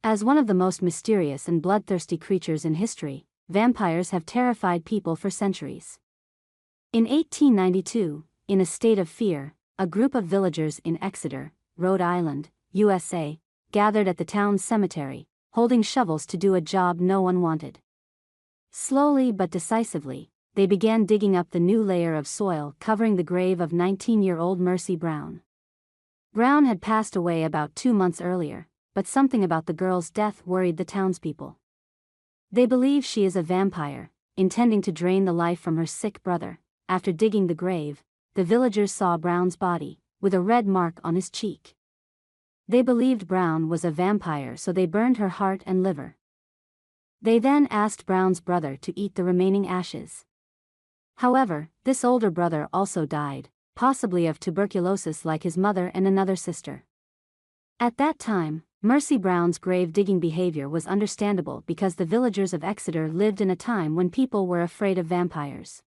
As one of the most mysterious and bloodthirsty creatures in history, vampires have terrified people for centuries. In 1892, in a state of fear, a group of villagers in Exeter, Rhode Island, USA, gathered at the town's cemetery, holding shovels to do a job no one wanted. Slowly but decisively, they began digging up the new layer of soil covering the grave of 19-year-old Mercy Brown. Brown had passed away about 2 months earlier, but something about the girl's death worried the townspeople. They believe she is a vampire, intending to drain the life from her sick brother. After digging the grave, the villagers saw Brown's body, with a red mark on his cheek. They believed Brown was a vampire, so they burned her heart and liver. They then asked Brown's brother to eat the remaining ashes. However, this older brother also died, possibly of tuberculosis like his mother and another sister. At that time, Mercy Brown's grave-digging behavior was understandable because the villagers of Exeter lived in a time when people were afraid of vampires.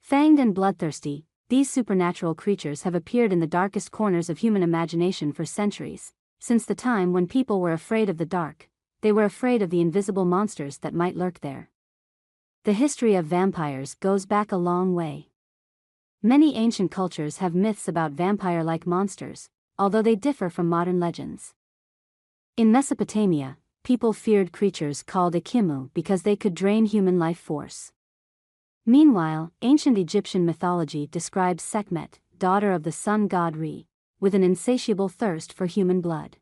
Fanged and bloodthirsty, these supernatural creatures have appeared in the darkest corners of human imagination for centuries. Since the time when people were afraid of the dark, they were afraid of the invisible monsters that might lurk there. The history of vampires goes back a long way. Many ancient cultures have myths about vampire-like monsters, although they differ from modern legends. In Mesopotamia, people feared creatures called Ekimu because they could drain human life force. Meanwhile, ancient Egyptian mythology describes Sekhmet, daughter of the sun god Re, with an insatiable thirst for human blood.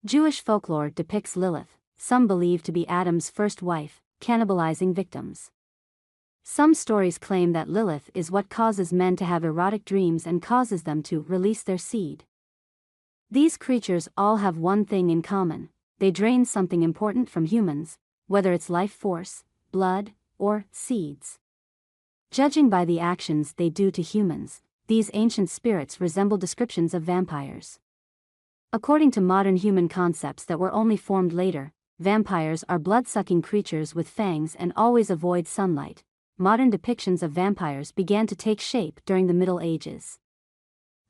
Jewish folklore depicts Lilith, some believe to be Adam's first wife, cannibalizing victims. Some stories claim that Lilith is what causes men to have erotic dreams and causes them to release their seed. These creatures all have one thing in common: they drain something important from humans, whether it's life force, blood, or seeds. Judging by the actions they do to humans, these ancient spirits resemble descriptions of vampires. According to modern human concepts that were only formed later, vampires are blood-sucking creatures with fangs and always avoid sunlight. Modern depictions of vampires began to take shape during the Middle Ages.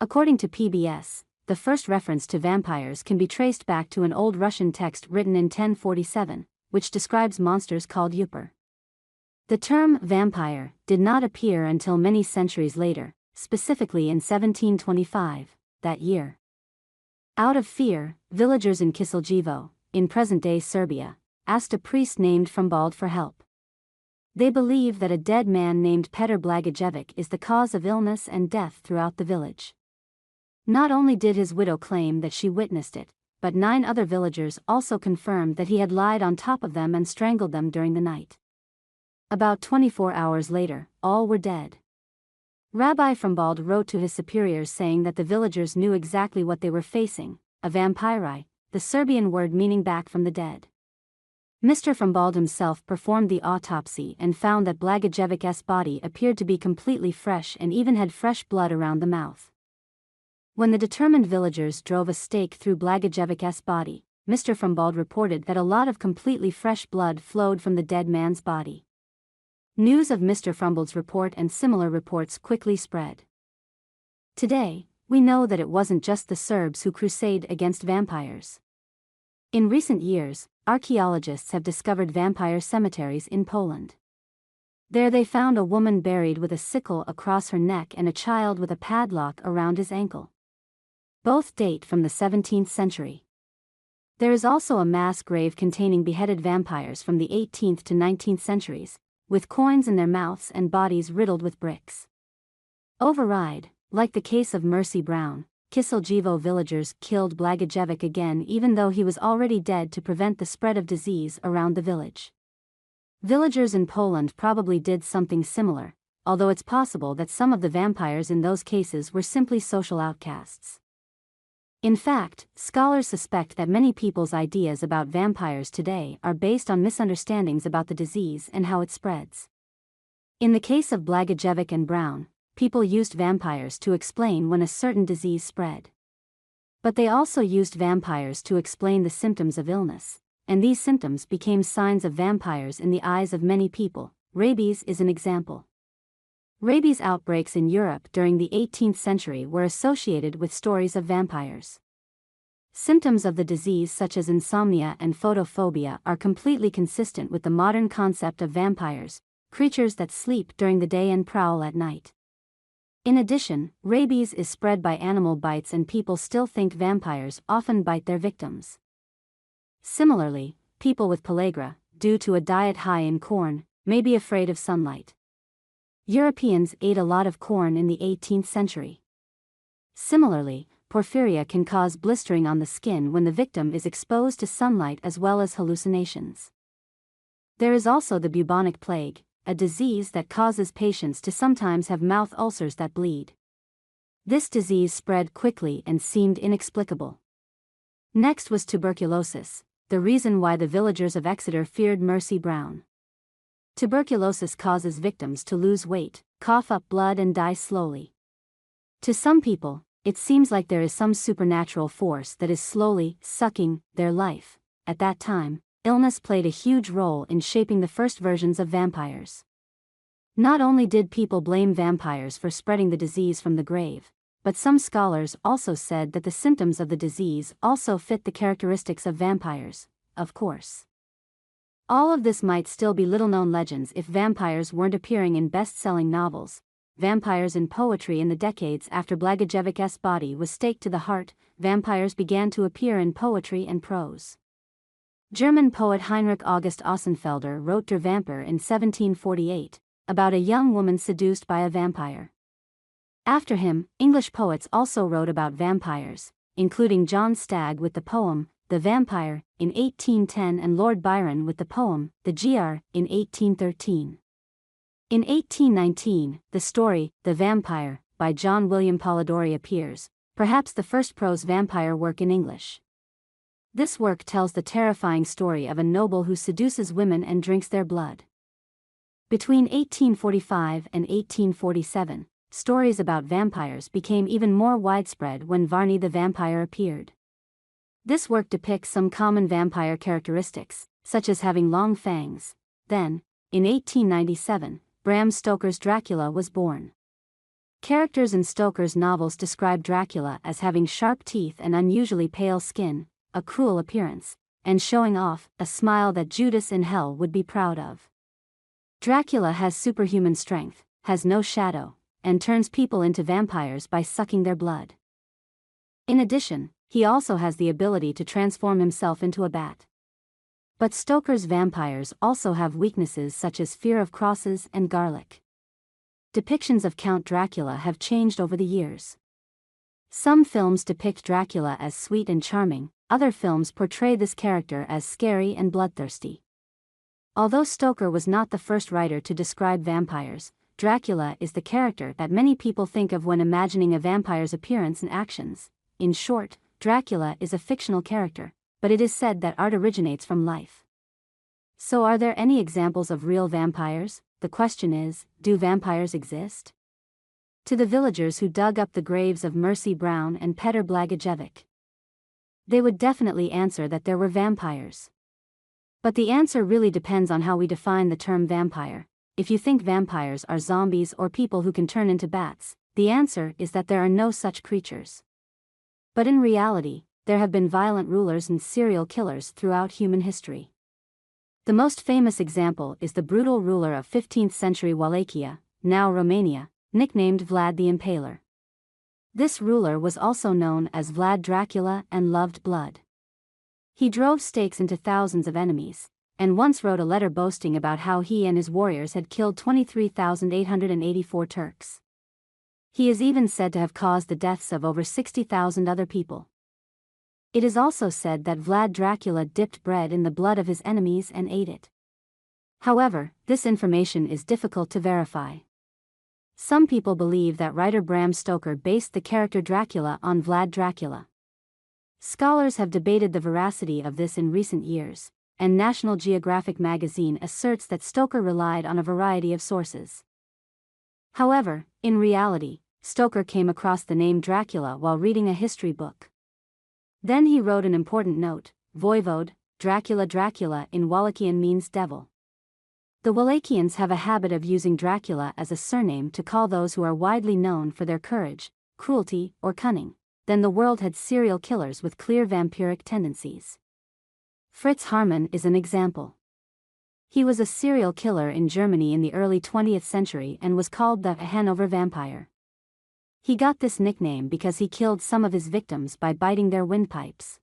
According to PBS, the first reference to vampires can be traced back to an old Russian text written in 1047, which describes monsters called Yupur. The term vampire did not appear until many centuries later, specifically in 1725, that year. Out of fear, villagers in Kisiljevo, in present-day Serbia, asked a priest named Frumbald for help. They believe that a dead man named Petar Blagojevic is the cause of illness and death throughout the village. Not only did his widow claim that she witnessed it, but 9 other villagers also confirmed that he had lied on top of them and strangled them during the night. About 24 hours later, all were dead. Rabbi Frumbald wrote to his superiors saying that the villagers knew exactly what they were facing, a vampiri, the Serbian word meaning back from the dead. Mr. Frumbald himself performed the autopsy and found that Blagojevic's body appeared to be completely fresh and even had fresh blood around the mouth. When the determined villagers drove a stake through Blagojevic's body, Mr. Frumbald reported that a lot of completely fresh blood flowed from the dead man's body. News of Mr. Frumbald's report and similar reports quickly spread. Today, we know that it wasn't just the Serbs who crusade against vampires. In recent years, archaeologists have discovered vampire cemeteries in Poland. There they found a woman buried with a sickle across her neck and a child with a padlock around his ankle. Both date from the 17th century. There is also a mass grave containing beheaded vampires from the 18th to 19th centuries, with coins in their mouths and bodies riddled with bricks. Override, like the case of Mercy Brown, Kisiljevo villagers killed Blagojevic again even though he was already dead to prevent the spread of disease around the village. Villagers in Poland probably did something similar, although it's possible that some of the vampires in those cases were simply social outcasts. In fact, scholars suspect that many people's ideas about vampires today are based on misunderstandings about the disease and how it spreads. In the case of Blagojevic and Brown, people used vampires to explain when a certain disease spread. But they also used vampires to explain the symptoms of illness, and these symptoms became signs of vampires in the eyes of many people. Rabies is an example. Rabies outbreaks in Europe during the 18th century were associated with stories of vampires. Symptoms of the disease such as insomnia and photophobia are completely consistent with the modern concept of vampires, creatures that sleep during the day and prowl at night. In addition, rabies is spread by animal bites and people still think vampires often bite their victims. Similarly, people with pellagra, due to a diet high in corn, may be afraid of sunlight. Europeans ate a lot of corn in the 18th century. Similarly, porphyria can cause blistering on the skin when the victim is exposed to sunlight as well as hallucinations. There is also the bubonic plague, a disease that causes patients to sometimes have mouth ulcers that bleed. This disease spread quickly and seemed inexplicable. Next was tuberculosis, the reason why the villagers of Exeter feared Mercy Brown. Tuberculosis causes victims to lose weight, cough up blood and die slowly. To some people, it seems like there is some supernatural force that is slowly sucking their life. At that time, illness played a huge role in shaping the first versions of vampires. Not only did people blame vampires for spreading the disease from the grave, but some scholars also said that the symptoms of the disease also fit the characteristics of vampires, of course. All of this might still be little-known legends if vampires weren't appearing in best-selling novels. Vampires in poetry. In the decades after Blagojevic's body was staked to the heart, vampires began to appear in poetry and prose. German poet Heinrich August Ossenfelder wrote Der Vampir in 1748, about a young woman seduced by a vampire. After him, English poets also wrote about vampires, including John Stagg with the poem, The Vampire, in 1810 and Lord Byron with the poem, The Giaour, in 1813. In 1819, the story, The Vampire, by John William Polidori appears, perhaps the first prose vampire work in English. This work tells the terrifying story of a noble who seduces women and drinks their blood. Between 1845 and 1847, stories about vampires became even more widespread when Varney the Vampire appeared. This work depicts some common vampire characteristics, such as having long fangs. Then, in 1897, Bram Stoker's Dracula was born. Characters in Stoker's novels describe Dracula as having sharp teeth and unusually pale skin, a cruel appearance, and showing off a smile that Judas in hell would be proud of. Dracula has superhuman strength, has no shadow, and turns people into vampires by sucking their blood. In addition, he also has the ability to transform himself into a bat. But Stoker's vampires also have weaknesses such as fear of crosses and garlic. Depictions of Count Dracula have changed over the years. Some films depict Dracula as sweet and charming, other films portray this character as scary and bloodthirsty. Although Stoker was not the first writer to describe vampires, Dracula is the character that many people think of when imagining a vampire's appearance and actions. In short, Dracula is a fictional character, but it is said that art originates from life. So are there any examples of real vampires? The question is, do vampires exist? To the villagers who dug up the graves of Mercy Brown and Petr Blagojevic, they would definitely answer that there were vampires. But the answer really depends on how we define the term vampire. If you think vampires are zombies or people who can turn into bats, the answer is that there are no such creatures. But in reality, there have been violent rulers and serial killers throughout human history. The most famous example is the brutal ruler of 15th century Wallachia, now Romania, nicknamed Vlad the Impaler. This ruler was also known as Vlad Dracula and loved blood. He drove stakes into thousands of enemies, and once wrote a letter boasting about how he and his warriors had killed 23,884 Turks. He is even said to have caused the deaths of over 60,000 other people. It is also said that Vlad Dracula dipped bread in the blood of his enemies and ate it. However, this information is difficult to verify. Some people believe that writer Bram Stoker based the character Dracula on Vlad Dracula. Scholars have debated the veracity of this in recent years, and National Geographic magazine asserts that Stoker relied on a variety of sources. However, in reality, Stoker came across the name Dracula while reading a history book. Then he wrote an important note, Voivode, Dracula in Wallachian means devil. The Wallachians have a habit of using Dracula as a surname to call those who are widely known for their courage, cruelty, or cunning. then the world had serial killers with clear vampiric tendencies. Fritz Haarmann is an example. He was a serial killer in Germany in the early 20th century and was called the Hanover Vampire. He got this nickname because he killed some of his victims by biting their windpipes.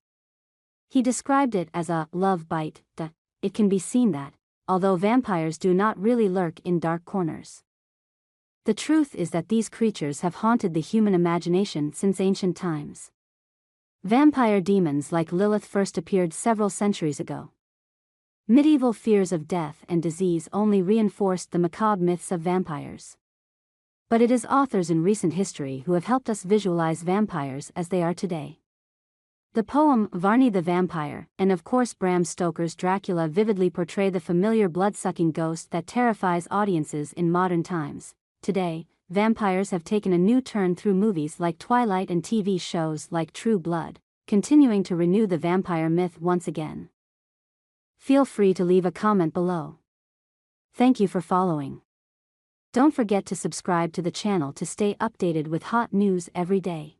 He described it as a love bite. It can be seen that, although vampires do not really lurk in dark corners, the truth is that these creatures have haunted the human imagination since ancient times. Vampire demons like Lilith first appeared several centuries ago. Medieval fears of death and disease only reinforced the macabre myths of vampires. But it is authors in recent history who have helped us visualize vampires as they are today. The poem Varney the Vampire, and of course Bram Stoker's Dracula vividly portray the familiar blood-sucking ghost that terrifies audiences in modern times. Today, vampires have taken a new turn through movies like Twilight and TV shows like True Blood, continuing to renew the vampire myth once again. Feel free to leave a comment below. Thank you for following. Don't forget to subscribe to the channel to stay updated with hot news every day.